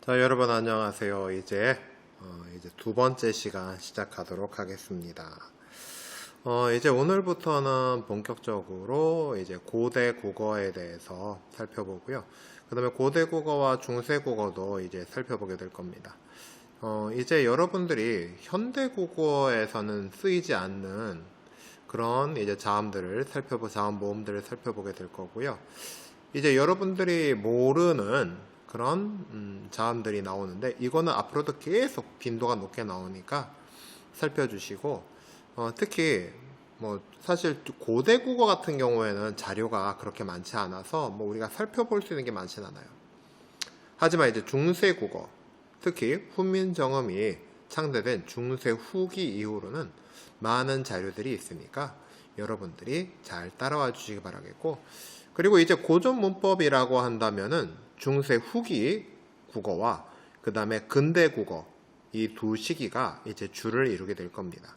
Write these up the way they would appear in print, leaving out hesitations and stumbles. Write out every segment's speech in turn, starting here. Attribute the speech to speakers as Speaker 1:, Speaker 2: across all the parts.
Speaker 1: 자, 여러분 안녕하세요. 이제 두 번째 시간 시작하도록 하겠습니다. 이제 오늘부터는 본격적으로 이제 고대 국어에 대해서 살펴보고요. 그 다음에 고대 국어와 중세 국어도 이제 살펴보게 될 겁니다. 이제 여러분들이 현대 국어에서는 쓰이지 않는 그런 이제 자음 모음들을 살펴보게 될 거고요. 이제 여러분들이 모르는 그런 자음들이 나오는데 이거는 앞으로도 계속 빈도가 높게 나오니까 살펴주시고, 특히 뭐 사실 고대 국어 같은 경우에는 자료가 그렇게 많지 않아서 뭐 우리가 살펴볼 수 있는 게 많진 않아요. 하지만 이제 중세 국어, 특히 훈민정음이 창제된 중세 후기 이후로는 많은 자료들이 있으니까 여러분들이 잘 따라와 주시기 바라겠고, 그리고 이제 고전 문법이라고 한다면은 중세 후기 국어와 그 다음에 근대 국어, 이 두 시기가 이제 줄을 이루게 될 겁니다.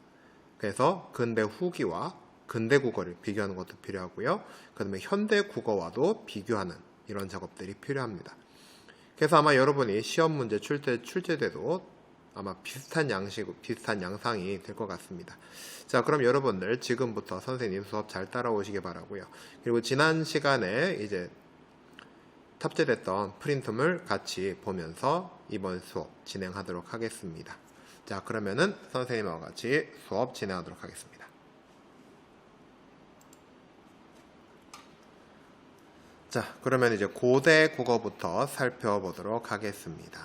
Speaker 1: 그래서 근대 후기와 근대 국어를 비교하는 것도 필요하고요. 그 다음에 현대 국어와도 비교하는 이런 작업들이 필요합니다. 그래서 아마 여러분이 시험 문제 출제돼도 아마 비슷한 양상이 될 것 같습니다. 자, 그럼 여러분들 지금부터 선생님 수업 잘 따라오시기 바라고요. 그리고 지난 시간에 이제 탑재됐던 프린트물 같이 보면서 이번 수업 진행하도록 하겠습니다. 자, 그러면은 선생님과 같이 수업 진행하도록 하겠습니다. 자, 그러면 이제 고대 국어부터 살펴보도록 하겠습니다.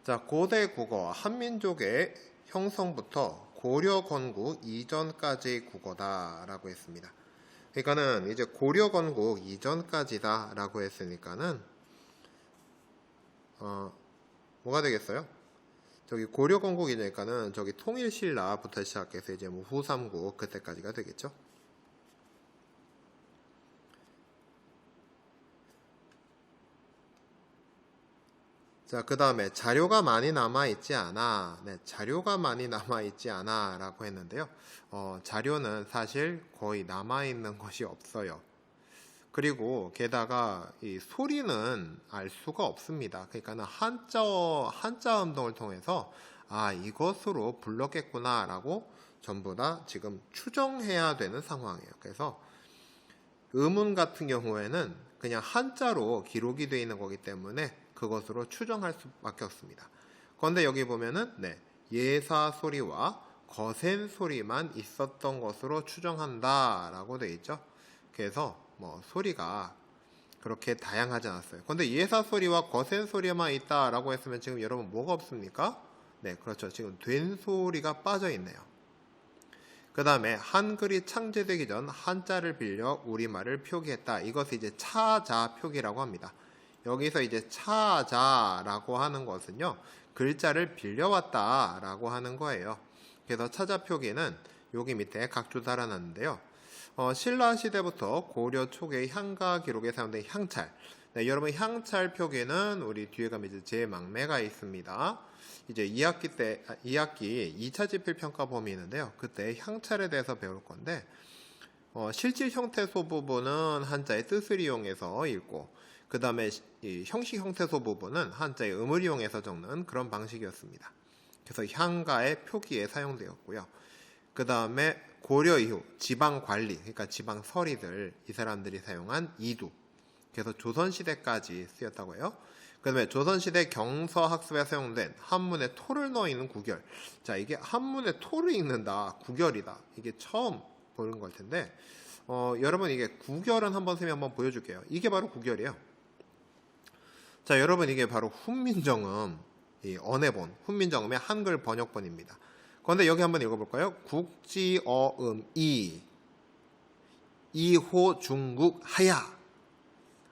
Speaker 1: 자, 고대 국어 한민족의 형성부터 고려 건국 이전까지의 국어다라고 했습니다. 그러니까는 이제 고려 건국 이전까지다라고 했으니까는 뭐가 되겠어요? 저기 고려 건국 이전이니까는 저기 통일신라부터 시작해서 이제 뭐 후삼국 그때까지가 되겠죠. 자, 그 다음에 자료가 많이 남아있지 않아. 네, 자료가 많이 남아있지 않아 라고 했는데요. 자료는 사실 거의 남아있는 것이 없어요. 그리고 게다가 이 소리는 알 수가 없습니다. 그러니까 한자 음동을 통해서 이것으로 불렀겠구나 라고 전부 다 지금 추정해야 되는 상황이에요. 그래서 음운 같은 경우에는 그냥 한자로 기록이 되어 있는 거기 때문에 그것으로 추정할 수밖에 없습니다. 그런데 여기 보면은 예사 소리와 거센 소리만 있었던 것으로 추정한다 라고 되어 있죠. 그래서 뭐 소리가 그렇게 다양하지 않았어요. 그런데 예사 소리와 거센 소리만 있다 라고 했으면 지금 여러분 뭐가 없습니까? 네, 그렇죠. 지금 된 소리가 빠져 있네요. 그 다음에 한글이 창제되기 전 한자를 빌려 우리말을 표기했다. 이것을 이제 차자 표기라고 합니다. 여기서 이제 차자라고 하는 것은요, 글자를 빌려왔다라고 하는 거예요. 그래서 차자 표기는 여기 밑에 각주 달아놨는데요. 신라 시대부터 고려 초기의 향가 기록에 사용된 향찰. 네, 여러분 향찰 표기는 우리 뒤에 가면 이제 제 막매가 있습니다. 이제 2학기 2차 지필 평가 범위 있는데요. 그때 향찰에 대해서 배울 건데, 실질 형태소 부분은 한자의 뜻을 이용해서 읽고, 그 다음에 형식 형태소 부분은 한자의 음을 이용해서 적는 그런 방식이었습니다. 그래서 향가의 표기에 사용되었고요. 그 다음에 고려 이후 지방 관리, 그러니까 지방 서리들, 이 사람들이 사용한 이두. 그래서 조선시대까지 쓰였다고 해요. 그 다음에 조선시대 경서학습에 사용된 한문에 토를 넣어 있는 구결. 자, 이게 한문에 토를 읽는다, 구결이다. 이게 처음 보는 걸 텐데, 여러분 이게 구결은 한번 선생님이 한번 보여줄게요. 이게 바로 구결이에요. 자, 여러분 이게 바로 훈민정음, 이 언해본, 훈민정음의 한글 번역본입니다. 그런데 여기 한번 읽어볼까요? 국지어음 이호 중국 하야.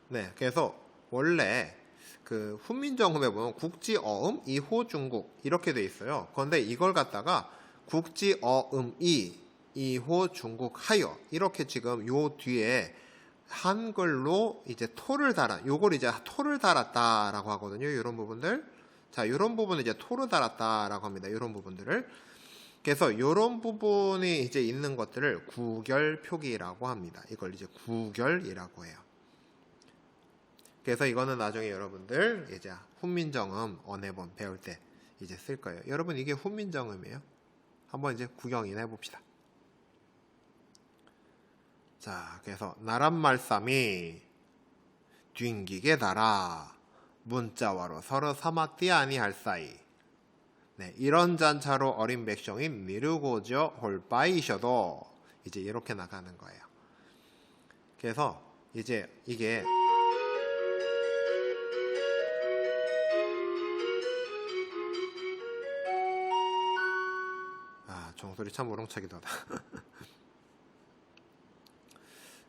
Speaker 1: 네, 그래서 원래 그 훈민정음에 보면 국지어음 이호 중국 이렇게 돼 있어요. 그런데 이걸 갖다가 국지어음 이호 중국 하여 이렇게 지금 요 뒤에 한글로 이제 요걸 이제 토를 달았다라고 하거든요. 이런 부분들. 자, 이런 부분을 이제 토를 달았다라고 합니다. 이런 부분들을. 그래서 이런 부분이 이제 있는 것들을 구결 표기라고 합니다. 이걸 이제 구결이라고 해요. 그래서 이거는 나중에 여러분들 이제 훈민정음 언해본 배울 때 이제 쓸 거예요. 여러분 이게 훈민정음이에요. 한번 이제 구경이나 해봅시다. 자, 그래서 나란 말씀이 뒹기게 달아 문자와로 서로 사막디 아니할 사이. 네, 이런 잔차로 어린 백성이 미루고저 홀바이셔도 이제 이렇게 나가는 거예요. 그래서 이제 이게 종소리 참 우렁차기도 하다.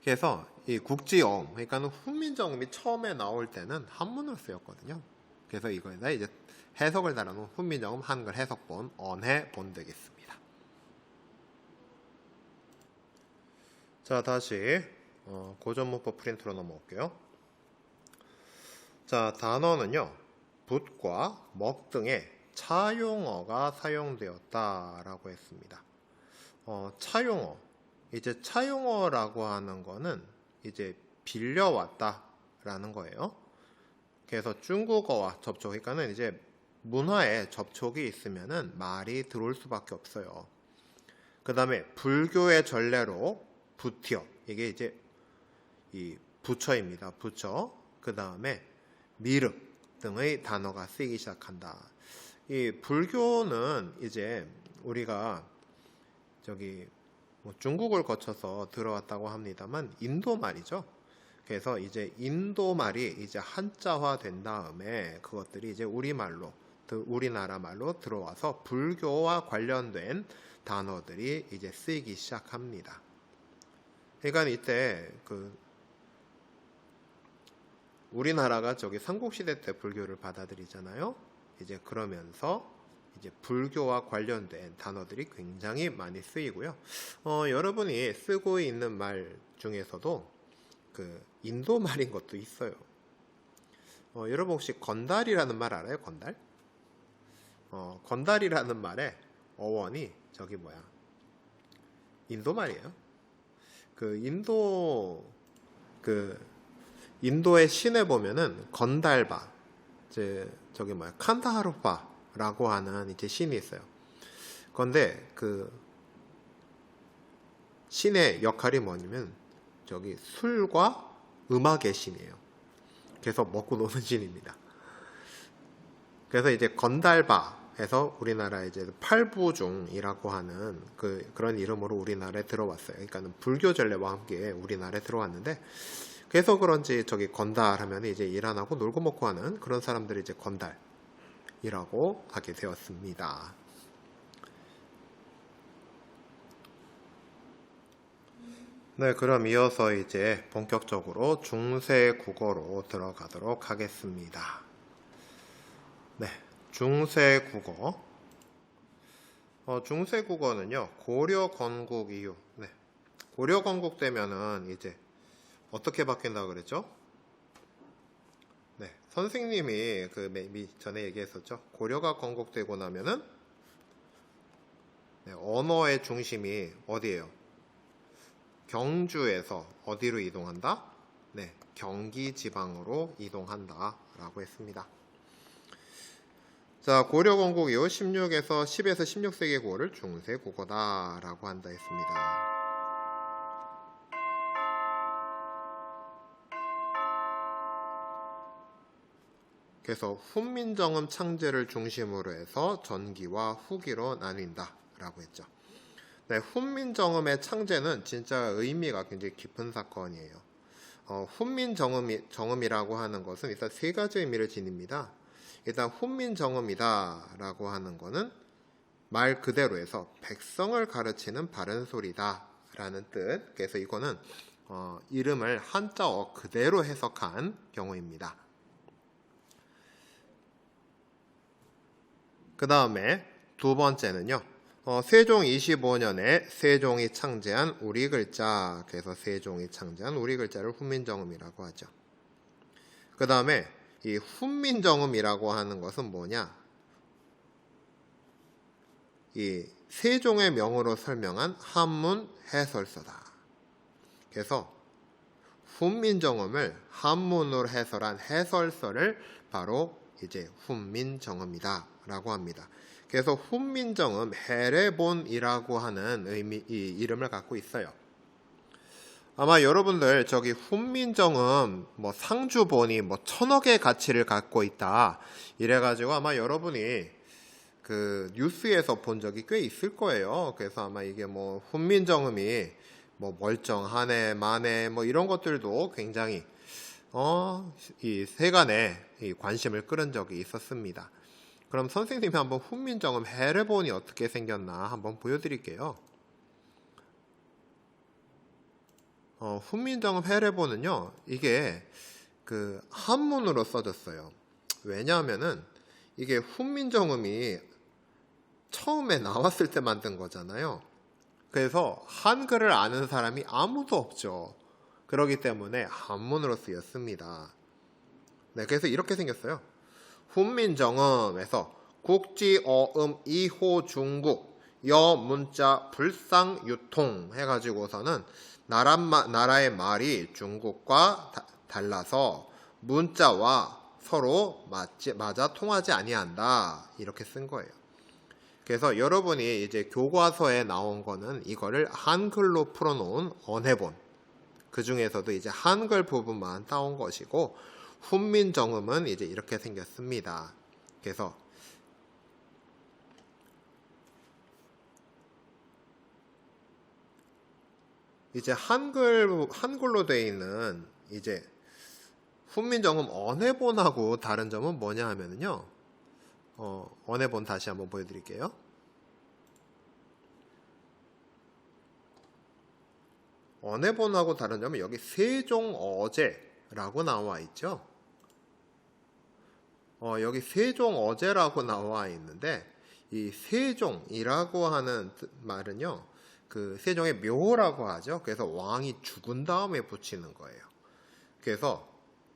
Speaker 1: 그래서 이 국지어음, 그러니까는 훈민정음이 처음에 나올 때는 한문으로 쓰였거든요. 그래서 이거에다 이제 해석을 달아놓은 훈민정음 한글 해석본, 언해본 되겠습니다. 자, 다시 고전문법 프린트로 넘어올게요. 자, 단어는요, 붓과 먹 등의 차용어가 사용되었다라고 했습니다. 차용어, 이제 차용어라고 하는 거는 이제 빌려왔다라는 거예요. 그래서 중국어와 접촉, 그러니까는 이제 문화에 접촉이 있으면은 말이 들어올 수밖에 없어요. 그 다음에 불교의 전례로 부티어, 이게 이제 이 부처입니다. 부처. 그 다음에 미륵 등의 단어가 쓰이기 시작한다. 이 불교는 이제 우리가 뭐 중국을 거쳐서 들어왔다고 합니다만 인도 말이죠. 그래서 이제 인도 말이 이제 한자화 된 다음에 그것들이 이제 우리나라 말로 들어와서 불교와 관련된 단어들이 이제 쓰이기 시작합니다. 그러니까 이때 우리나라가 삼국시대 때 불교를 받아들이잖아요. 이제 그러면서 이제 불교와 관련된 단어들이 굉장히 많이 쓰이고요. 여러분이 쓰고 있는 말 중에서도 인도 말인 것도 있어요. 여러분 혹시 건달이라는 말 알아요? 건달? 건달이라는 말의 어원이 인도 말이에요. 인도의 신에 보면은 건달바, 칸다하루파라고 하는 이제 신이 있어요. 그런데 신의 역할이 뭐냐면 술과 음악의 신이에요. 그래서 먹고 노는 신입니다. 그래서 이제 건달바에서 우리나라 이제 팔부중이라고 하는 그런 이름으로 우리나라에 들어왔어요. 그러니까는 불교 전례와 함께 우리나라에 들어왔는데, 그래서 그런지 건달 하면 이제 일 안 하고 놀고 먹고 하는 그런 사람들이 이제 건달이라고 하게 되었습니다. 네, 그럼 이어서 이제 본격적으로 중세 국어로 들어가도록 하겠습니다. 네, 중세 국어. 중세 국어는요, 고려 건국 이후, 네, 고려 건국 되면은 이제 어떻게 바뀐다고 그랬죠? 네, 선생님이 전에 얘기했었죠. 고려가 건국되고 나면은 언어의 중심이 어디예요? 경주에서 어디로 이동한다? 네, 경기 지방으로 이동한다 라고 했습니다. 자, 고려 건국 이후 10에서 16세기 국어를 중세 국어다 라고 한다 했습니다. 그래서 훈민정음 창제를 중심으로 해서 전기와 후기로 나뉜다 라고 했죠. 네, 훈민정음의 창제는 진짜 의미가 굉장히 깊은 사건이에요. 훈민정음이라고 하는 것은 일단 세 가지 의미를 지닙니다. 일단 훈민정음이다 라고 하는 것은 말 그대로 해서 백성을 가르치는 바른 소리다 라는 뜻. 그래서 이거는 이름을 한자어 그대로 해석한 경우입니다. 그 다음에 두 번째는요, 세종 25년에 세종이 창제한 우리 글자, 그래서 세종이 창제한 우리 글자를 훈민정음이라고 하죠. 그 다음에 이 훈민정음이라고 하는 것은 뭐냐? 이 세종의 명으로 설명한 한문 해설서다. 그래서 훈민정음을 한문으로 해설한 해설서를 바로 이제 훈민정음이다 라고 합니다. 그래서 훈민정음 해례본이라고 하는 이 이름을 갖고 있어요. 아마 여러분들 저기 훈민정음 뭐 상주본이 뭐 1000억의 가치를 갖고 있다 이래가지고 아마 여러분이 그 뉴스에서 본 적이 꽤 있을 거예요. 그래서 아마 이게 뭐 훈민정음이 뭐 멀쩡하네 마네 뭐 이런 것들도 굉장히 이 세간에 이 관심을 끌은 적이 있었습니다. 그럼 선생님이 한번 훈민정음 해례본이 어떻게 생겼나 한번 보여드릴게요. 훈민정음 해례본은요, 이게 그 한문으로 써졌어요. 왜냐하면은 이게 훈민정음이 처음에 나왔을 때 만든 거잖아요. 그래서 한글을 아는 사람이 아무도 없죠. 그렇기 때문에 한문으로 쓰였습니다. 네, 그래서 이렇게 생겼어요. 훈민정음에서 국지 어음 이호 중국 여 문자 불상 유통 해가지고서는 나라의 말이 중국과 달라서 문자와 서로 맞아 통하지 아니한다 이렇게 쓴 거예요. 그래서 여러분이 이제 교과서에 나온 거는 이거를 한글로 풀어놓은 언해본 그 중에서도 이제 한글 부분만 따온 것이고 훈민정음은 이제 이렇게 생겼습니다. 그래서 이제 한글로 되어 있는 이제 훈민정음 언해본하고 다른 점은 뭐냐 하면은요. 언해본 다시 한번 보여드릴게요. 언해본하고 다른 점은 여기 세종어제라고 나와 있죠. 여기 세종어제라고 나와 있는데 이 세종이라고 하는 말은요. 그 세종의 묘라고 하죠. 그래서 왕이 죽은 다음에 붙이는 거예요. 그래서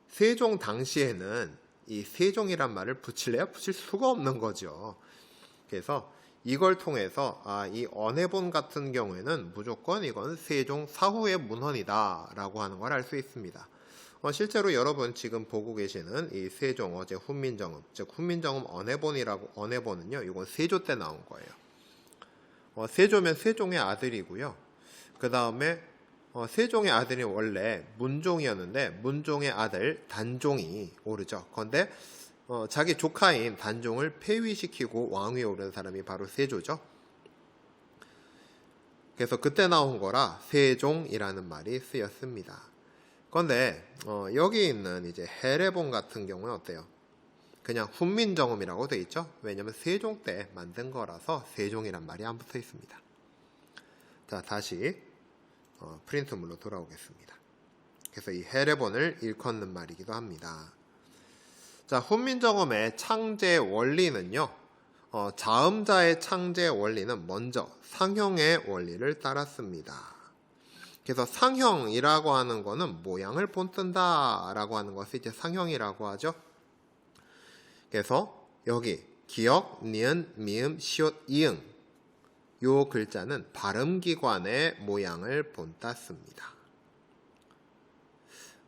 Speaker 1: 세종 당시에는 이 세종이란 말을 붙일 수가 없는 거죠. 그래서 이걸 통해서 이 언해본 같은 경우에는 무조건 이건 세종 사후의 문헌이다 라고 하는 걸 알 수 있습니다. 실제로 여러분 지금 보고 계시는 이 세종어제 훈민정음, 즉 훈민정음 언해본은요, 이건 세조 때 나온 거예요. 세조면 세종의 아들이고요. 그 다음에 세종의 아들이 원래 문종이었는데 문종의 아들 단종이 오르죠. 그런데 자기 조카인 단종을 폐위시키고 왕위에 오른 사람이 바로 세조죠. 그래서 그때 나온 거라 세종이라는 말이 쓰였습니다. 그런데 여기 있는 이제 해례본 같은 경우는 어때요? 그냥 훈민정음이라고 돼 있죠. 왜냐하면 세종 때 만든 거라서 세종이란 말이 안 붙어 있습니다. 자, 다시 프린트물로 돌아오겠습니다. 그래서 이 해례본을 일컫는 말이기도 합니다. 자, 훈민정음의 창제 원리는요. 자음자의 창제 원리는 먼저 상형의 원리를 따랐습니다. 그래서 상형이라고 하는 거는 모양을 본뜬다 라고 하는 것을 이제 상형이라고 하죠. 그래서 여기 기역, 니은, 미음, 시옷, 이응 요 글자는 발음기관의 모양을 본땄습니다.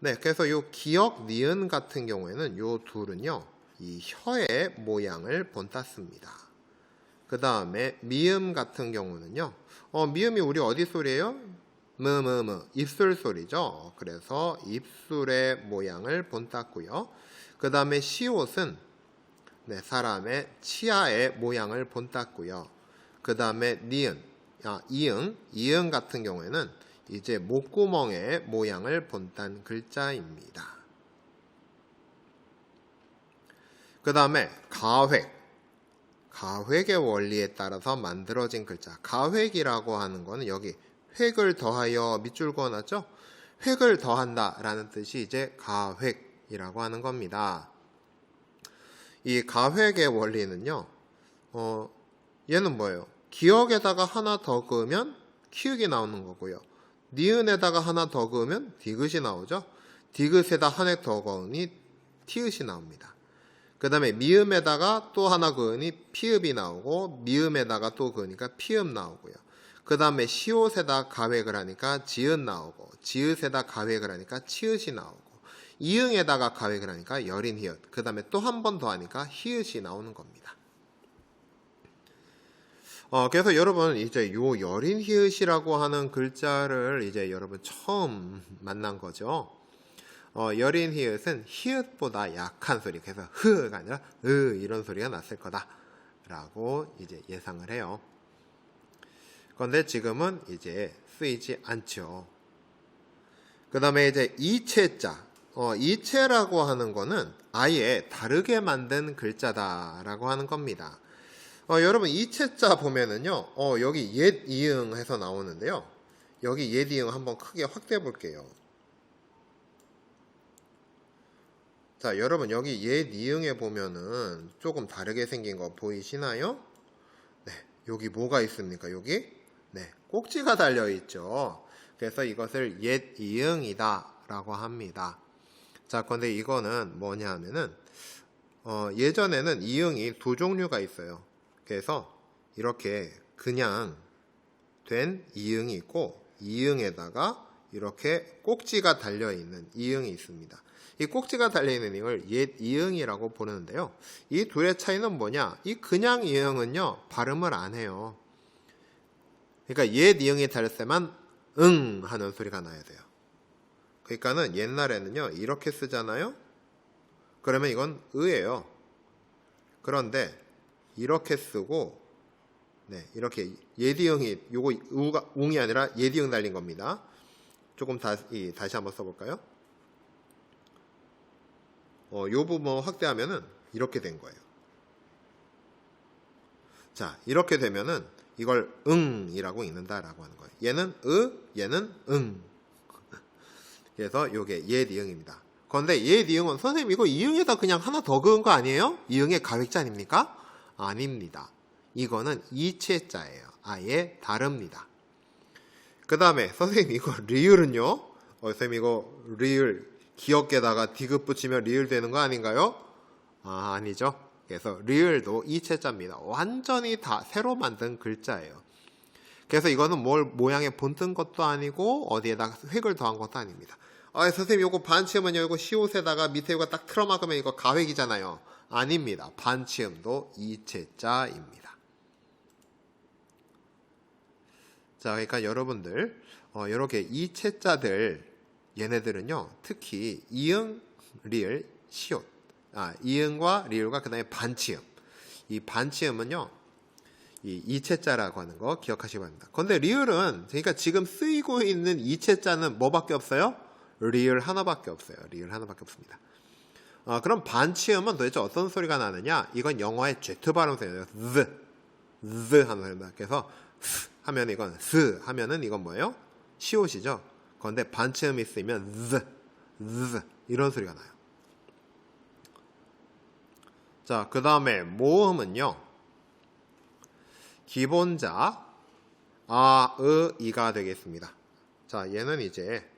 Speaker 1: 네, 그래서 요 기역, 니은 같은 경우에는 요 둘은요, 이 혀의 모양을 본땄습니다. 그 다음에 미음 같은 경우는요, 미음이 우리 어디 소리예요? 입술 소리죠. 그래서 입술의 모양을 본땄고요. 그 다음에 시옷은 사람의 치아의 모양을 본땄고요. 그 다음에 니은, 이응 같은 경우에는 이제 목구멍의 모양을 본딴 글자입니다. 그 다음에 가획의 원리에 따라서 만들어진 글자. 가획이라고 하는 거는 여기 획을 더하여 밑줄 그어놨죠? 획을 더한다 라는 뜻이 이제 가획이라고 하는 겁니다. 이 가획의 원리는요, 얘는 뭐예요? 기역에다가 하나 더 그으면 키읔이 나오는 거고요. 니은에다가 하나 더 그으면 디귿이 나오죠. 디귿에다 하나 더 그으니 티읕이 나옵니다. 그 다음에 미음에다가 또 하나 그으니 피읍이 나오고 미음에다가 또 그으니까 피읍 나오고요. 그 다음에 시옷에다 가획을 하니까 지읒 나오고, 지읒에다 가획을 하니까 치읒이 나오고, 이응에다가 가획을 하니까 여린 히읗, 그 다음에 또 한 번 더 하니까 히읗이 나오는 겁니다. 그래서 여러분 이제 요 여린 히읗이라고 하는 글자를 이제 여러분 처음 만난 거죠. 여린 히읗은 히읗보다 약한 소리, 그래서 흐가 아니라 이런 소리가 났을 거다라고 이제 예상을 해요. 그런데 지금은 이제 쓰이지 않죠. 그 다음에 이제 이체자, 이체라고 하는 거는 아예 다르게 만든 글자다라고 하는 겁니다. 여러분 이체자 보면은요, 여기 옛 이응 해서 나오는데요. 여기 옛 이응 한번 크게 확대해 볼게요. 자, 여러분 여기 옛 이응에 보면은 조금 다르게 생긴 거 보이시나요? 네, 여기 뭐가 있습니까? 여기? 네, 꼭지가 달려 있죠. 그래서 이것을 옛 이응이다 라고 합니다. 자, 근데 이거는 뭐냐 하면은 예전에는 이응이 두 종류가 있어요. 그래서 이렇게 그냥 된 이응이 있고, 이응에다가 이렇게 꼭지가 달려있는 이응이 있습니다. 이 꼭지가 달려있는 이응을 옛 이응이라고 부르는데요. 이 둘의 차이는 뭐냐? 이 그냥 이응은요, 발음을 안 해요. 그러니까 옛 이응이 달렸을 때만 응 하는 소리가 나야 돼요. 그러니까는 옛날에는요, 이렇게 쓰잖아요? 그러면 이건 의예요. 그런데 이렇게 쓰고, 네, 이렇게 예디응이, 요거 우가 웅이 아니라 예디응 달린 겁니다. 조금 다시 한번 써볼까요? 요 부분 확대하면은 이렇게 된 거예요. 자, 이렇게 되면은 이걸 응이라고 읽는다라고 하는 거예요. 얘는 얘는 응. 그래서 요게 예디응입니다. 그런데 예디응은 선생님 이거 이응에다 그냥 하나 더 그은 거 아니에요? 이응의 가획자 아닙니까? 아닙니다. 이거는 이체자예요. 아예 다릅니다. 그 다음에 선생님 이거 리을은요? 선생님 이거 리을 기역에다가 디귿 붙이면 리을 되는 거 아닌가요? 아니죠. 그래서 리을도 이체자입니다. 완전히 다 새로 만든 글자예요. 그래서 이거는 뭘 모양에 본뜬 것도 아니고 어디에다가 획을 더한 것도 아닙니다. 선생님 이거 반치음은요, 이거 시옷에다가 밑에 이거 딱 틀어막으면 이거 가획이잖아요. 아닙니다. 반치음도 이체자입니다. 자, 그러니까 여러분들 이렇게 이체자들 얘네들은요, 특히 이응, 리을, 시옷, 이응과 리을과 그 다음에 반치음, 이 반치음은요, 이 이체자라고 하는 거 기억하시기 바랍니다. 그런데 리을은, 그러니까 지금 쓰이고 있는 이체자는 뭐밖에 없어요? 리을 하나밖에 없어요. 리을 하나밖에 없습니다. 그럼 반치음은 도대체 어떤 소리가 나느냐? 이건 영어의 Z 발음 소리예요. z 하는 소리입니다. 그래서 스 하면 이건 스 하면은 이건 뭐예요? 시옷이죠. 그런데 반치음이 쓰이면 z 이런 소리가 나요. 자, 그 다음에 모음은요, 기본자 아, 이가 되겠습니다. 자, 얘는 이제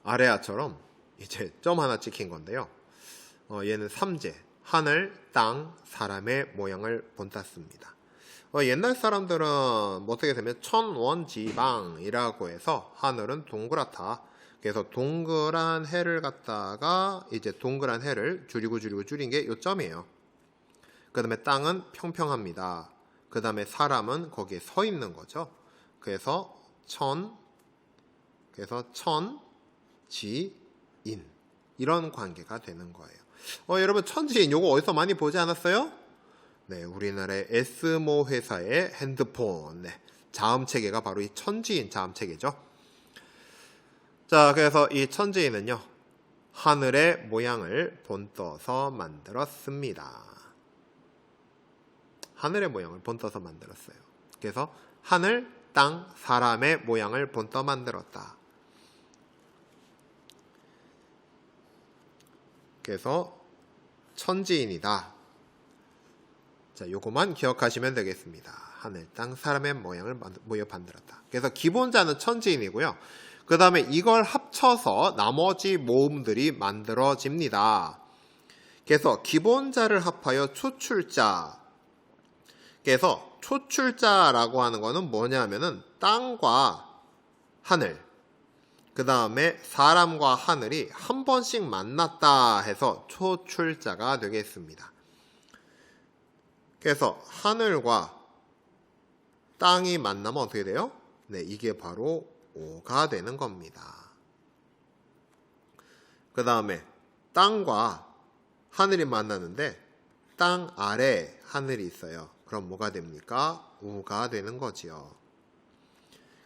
Speaker 1: 아래아처럼 이제 점 하나 찍힌 건데요. 얘는 3제 하늘, 땅, 사람의 모양을 본땄습니다. 옛날 사람들은 어떻게 되면 천원지방이라고 해서 하늘은 동그랗다. 그래서 동그란 해를 갖다가 이제 동그란 해를 줄이고 줄인 게 요점이에요. 그 다음에 땅은 평평합니다. 그 다음에 사람은 거기에 서 있는 거죠. 그래서 천지인 이런 관계가 되는 거예요. 여러분 천지인 요거 어디서 많이 보지 않았어요? 네, 우리나라의 에스모 회사의 핸드폰 자음체계가 바로 이 천지인 자음체계죠. 자, 그래서 이 천지인은요, 하늘의 모양을 본떠서 만들었습니다. 하늘의 모양을 본떠서 만들었어요. 그래서 하늘, 땅, 사람의 모양을 본떠 만들었다. 그래서 천지인이다. 자, 요거만 기억하시면 되겠습니다. 하늘, 땅, 사람의 모양을 모여 만들었다. 그래서 기본자는 천지인이고요. 그 다음에 이걸 합쳐서 나머지 모음들이 만들어집니다. 그래서 기본자를 합하여 추출자. 그래서 초출자라고 하는 거는 뭐냐 하면은 땅과 하늘, 그 다음에 사람과 하늘이 한 번씩 만났다 해서 초출자가 되겠습니다. 그래서 하늘과 땅이 만나면 어떻게 돼요? 네, 이게 바로 오가 되는 겁니다. 그 다음에 땅과 하늘이 만나는데 땅 아래 하늘이 있어요. 그럼 뭐가 됩니까? 우가 되는 거지요.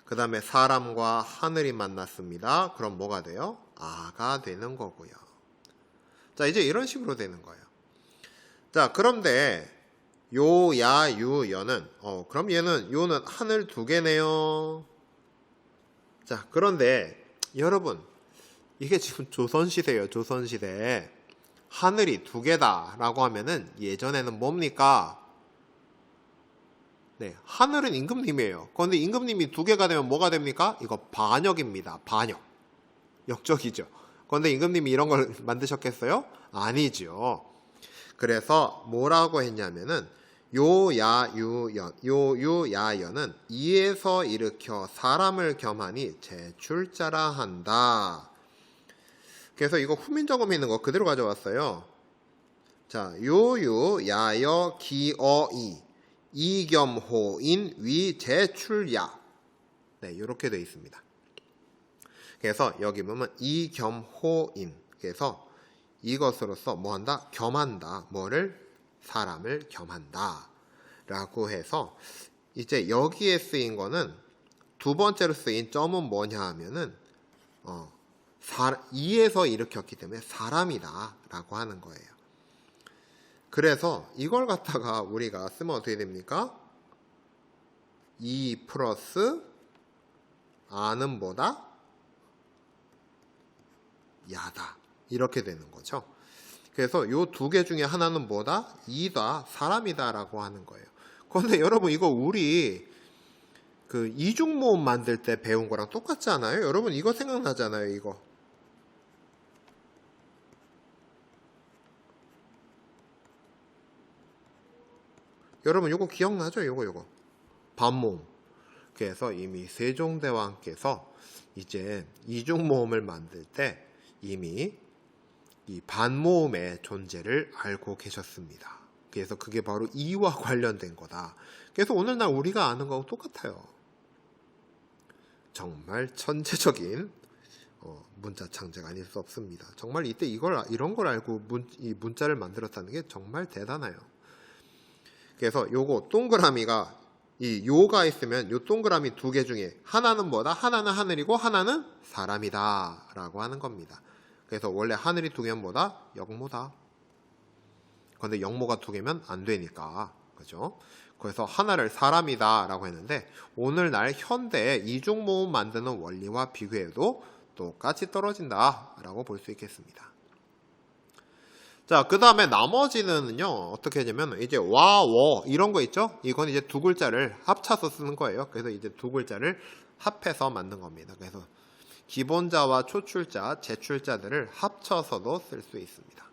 Speaker 1: 그 다음에 사람과 하늘이 만났습니다. 그럼 뭐가 돼요? 아가 되는 거고요. 자, 이제 이런 식으로 되는 거예요. 자, 그런데 요, 야, 유, 여는 그럼 얘는 요는 하늘 두 개네요. 자, 그런데 여러분, 이게 지금 조선시대예요. 조선시대. 하늘이 두 개다라고 하면은 예전에는 뭡니까? 네, 하늘은 임금님이에요. 그런데 임금님이 두 개가 되면 뭐가 됩니까? 이거 반역입니다. 반역. 역적이죠. 그런데 임금님이 이런 걸 만드셨겠어요? 아니죠. 그래서 뭐라고 했냐면은 요, 야, 유, 연, 요, 유, 야, 연은 이에서 일으켜 사람을 겸하니 제출자라 한다. 그래서 이거 후민적음 있는 거 그대로 가져왔어요. 자, 요, 유, 야, 여, 기, 어, 이. 이겸호인 위제출야. 네, 이렇게 되어 있습니다. 그래서 여기 보면 이겸호인. 그래서 이것으로서 뭐한다? 겸한다. 뭐를? 사람을 겸한다. 라고 해서 이제 여기에 쓰인 거는 두 번째로 쓰인 점은 뭐냐 하면은 이에서 일으켰기 때문에 사람이다. 라고 하는 거예요. 그래서 이걸 갖다가 우리가 쓰면 어떻게 됩니까? 이 플러스 아는 뭐다? 야다. 이렇게 되는 거죠. 그래서 요 두 개 중에 하나는 뭐다? 이다, 사람이다 라고 하는 거예요. 그런데 여러분 이거 우리 그 이중모음 만들 때 배운 거랑 똑같지 않아요? 여러분 이거 생각나잖아요, 이거. 여러분 요거 기억나죠? 요거 반모음. 그래서 이미 세종대왕께서 이제 이중모음을 만들 때 이미 이 반모음의 존재를 알고 계셨습니다. 그래서 그게 바로 이와 관련된 거다. 그래서 오늘날 우리가 아는 거하고 똑같아요. 정말 천재적인 문자 창제가 아닐 수 없습니다. 정말 이때 이런 걸 알고 이 문자를 만들었다는 게 정말 대단해요. 그래서 요거 동그라미가 이 요가 있으면 요 동그라미 두 개 중에 하나는 뭐다? 하나는 하늘이고 하나는 사람이다 라고 하는 겁니다. 그래서 원래 하늘이 두 개면 뭐다? 역모다. 그런데 역모가 두 개면 안 되니까. 그죠? 그래서 하나를 사람이다 라고 했는데 오늘날 현대에 이중모음 만드는 원리와 비교해도 똑같이 떨어진다 라고 볼 수 있겠습니다. 자, 그 다음에 나머지는요, 어떻게 하냐면, 이제 와, 워, 이런 거 있죠? 이건 이제 두 글자를 합쳐서 쓰는 거예요. 그래서 이제 두 글자를 합해서 만든 겁니다. 그래서 기본자와 초출자, 제출자들을 합쳐서도 쓸 수 있습니다.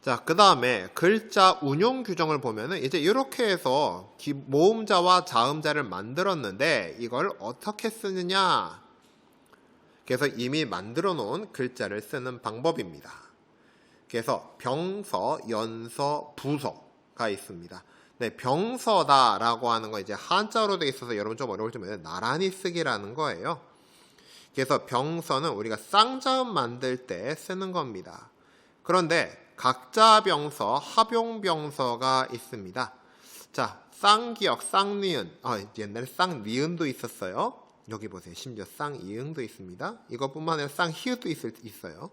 Speaker 1: 자, 그 다음에 글자 운용 규정을 보면은 이제 이렇게 해서 모음자와 자음자를 만들었는데 이걸 어떻게 쓰느냐? 그래서 이미 만들어 놓은 글자를 쓰는 방법입니다. 그래서 병서, 연서, 부서가 있습니다. 네, 병서다라고 하는 거 이제 한자로 되어 있어서 여러분 좀 어려울 좀 나란히 쓰기라는 거예요. 그래서 병서는 우리가 쌍자음 만들 때 쓰는 겁니다. 그런데 각자병서, 합용병서가 있습니다. 자, 쌍기역, 쌍니은, 옛날에 쌍니은도 있었어요. 여기 보세요. 심지어 쌍이응도 있습니다. 이것뿐만 아니라 쌍희읍도 있어요.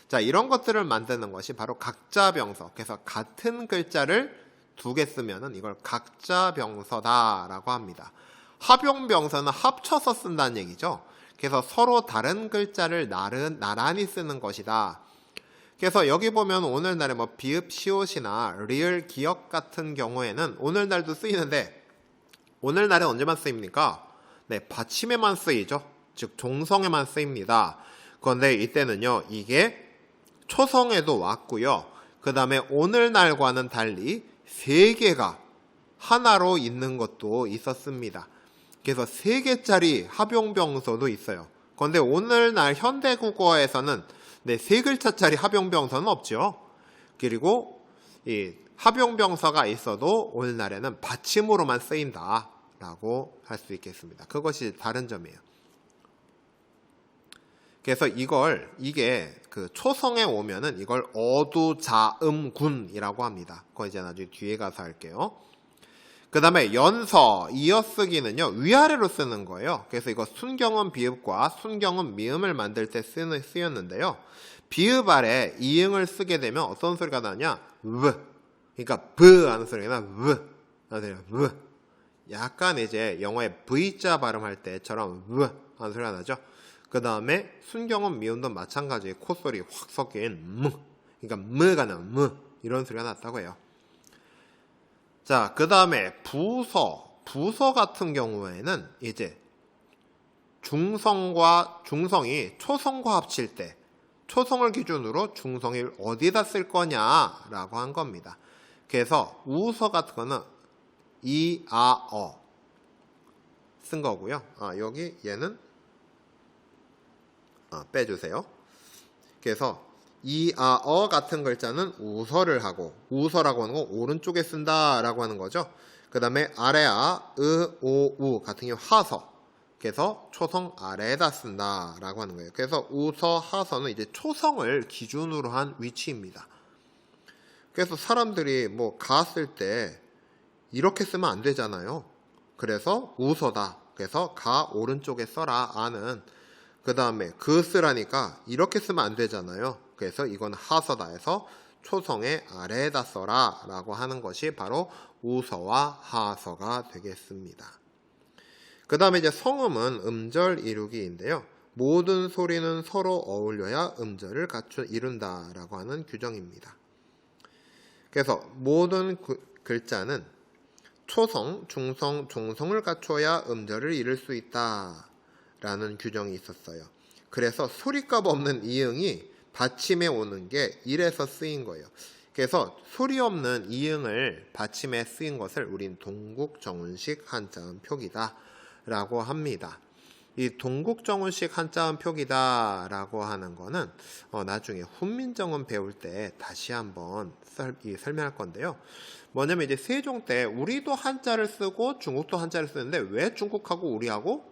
Speaker 1: 자, 이런 것들을 만드는 것이 바로 각자병서. 그래서 같은 글자를 두 개 쓰면은 이걸 각자병서다라고 합니다. 합용병서는 합쳐서 쓴다는 얘기죠. 그래서 서로 다른 글자를 나란히 쓰는 것이다. 그래서 여기 보면 오늘날에 뭐 비읍, 시옷이나 리을, 기역 같은 경우에는 오늘날도 쓰이는데 오늘날에 언제만 쓰입니까? 네, 받침에만 쓰이죠. 즉 종성에만 쓰입니다. 그런데 이때는요, 이게 초성에도 왔고요. 그 다음에 오늘날과는 달리 세 개가 하나로 있는 것도 있었습니다. 그래서 3개짜리 합용병서도 있어요. 그런데 오늘날 현대국어에서는 3글자짜리 합용병서는 없죠. 그리고 이 합용병서가 있어도 오늘날에는 받침으로만 쓰인다라고 할 수 있겠습니다. 그것이 다른 점이에요. 그래서 이게 그 초성에 오면은 이걸 어두자음군이라고 합니다. 그거 이제 나중에 뒤에 가서 할게요. 그 다음에 연서, 이어쓰기는요, 위아래로 쓰는 거예요. 그래서 이거 순경음 비읍과 순경음 미음을 만들 때 쓰였는데요. 비읍 아래 이응을 쓰게 되면 어떤 소리가 나냐? 브. 그러니까 브 하는 소리가 나, 브. 브. 약간 이제 영어의 V자 발음할 때처럼 브 하는 소리가 나죠. 그 다음에 순경음 미음도 마찬가지 콧소리 확 섞인 무. 그러니까 무가 나, 무. 이런 소리가 났다고 해요. 자, 그 다음에 부서 같은 경우에는 이제 중성이 초성과 합칠 때 초성을 기준으로 중성을 어디다 쓸 거냐라고 한 겁니다. 그래서 우서 같은 거는 이, 아, 어 쓴 거고요. 여기 얘는 빼주세요. 그래서 이, 아, 어 같은 글자는 우서를 하고, 우서라고 하는 건 오른쪽에 쓴다라고 하는 거죠. 그 다음에 아래아, 오, 우 같은 경우 하서. 그래서 초성 아래에다 쓴다라고 하는 거예요. 그래서 우서, 하서는 이제 초성을 기준으로 한 위치입니다. 그래서 사람들이 가 쓸 때 이렇게 쓰면 안 되잖아요. 그래서 우서다. 그래서 가 오른쪽에 써라. 아는. 그 다음에 그 쓰라니까 이렇게 쓰면 안 되잖아요. 그래서 이건 하서다 해서 초성의 아래에다 써라 라고 하는 것이 바로 우서와 하서가 되겠습니다. 그 다음에 이제 성음은 음절 이루기인데요. 모든 소리는 서로 어울려야 음절을 이룬다 라고 하는 규정입니다. 그래서 모든 글자는 초성, 중성, 종성을 갖춰야 음절을 이룰 수 있다 라는 규정이 있었어요. 그래서 소리값 없는 이응이 받침에 오는 게 이래서 쓰인 거예요. 그래서 소리 없는 이응을 받침에 쓰인 것을 우린 동국정운식 한자음 표기다 라고 합니다. 이 동국정운식 한자음 표기다 라고 하는 거는 나중에 훈민정음 배울 때 다시 한번 설명할 건데요. 뭐냐면 이제 세종 때 우리도 한자를 쓰고 중국도 한자를 쓰는데 왜 중국하고 우리하고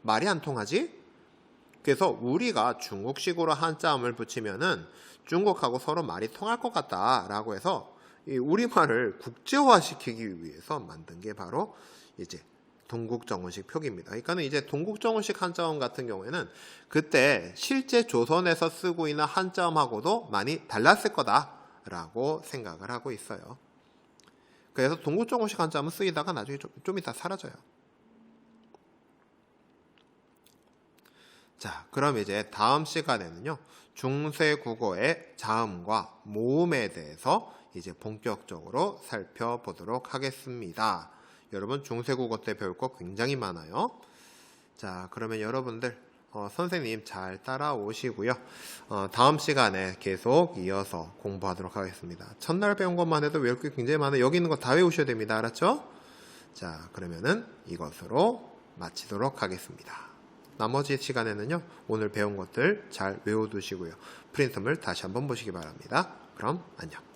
Speaker 1: 말이 안 통하지? 그래서 우리가 중국식으로 한자음을 붙이면은 중국하고 서로 말이 통할 것 같다라고 해서 이 우리말을 국제화시키기 위해서 만든 게 바로 이제 동국정운식 표기입니다. 그러니까는 이제 동국정운식 한자음 같은 경우에는 그때 실제 조선에서 쓰고 있는 한자음하고도 많이 달랐을 거다라고 생각을 하고 있어요. 그래서 동국정운식 한자음은 쓰이다가 나중에 좀 이따 사라져요. 자, 그럼 이제 다음 시간에는요, 중세국어의 자음과 모음에 대해서 이제 본격적으로 살펴보도록 하겠습니다. 여러분, 중세국어 때 배울 거 굉장히 많아요. 자, 그러면 여러분들, 선생님 잘 따라오시고요. 다음 시간에 계속 이어서 공부하도록 하겠습니다. 첫날 배운 것만 해도 외울 게 굉장히 많아요. 여기 있는 거 다 외우셔야 됩니다. 알았죠? 자, 그러면은 이것으로 마치도록 하겠습니다. 나머지 시간에는요, 오늘 배운 것들 잘 외워두시고요. 프린트물 다시 한번 보시기 바랍니다. 그럼 안녕.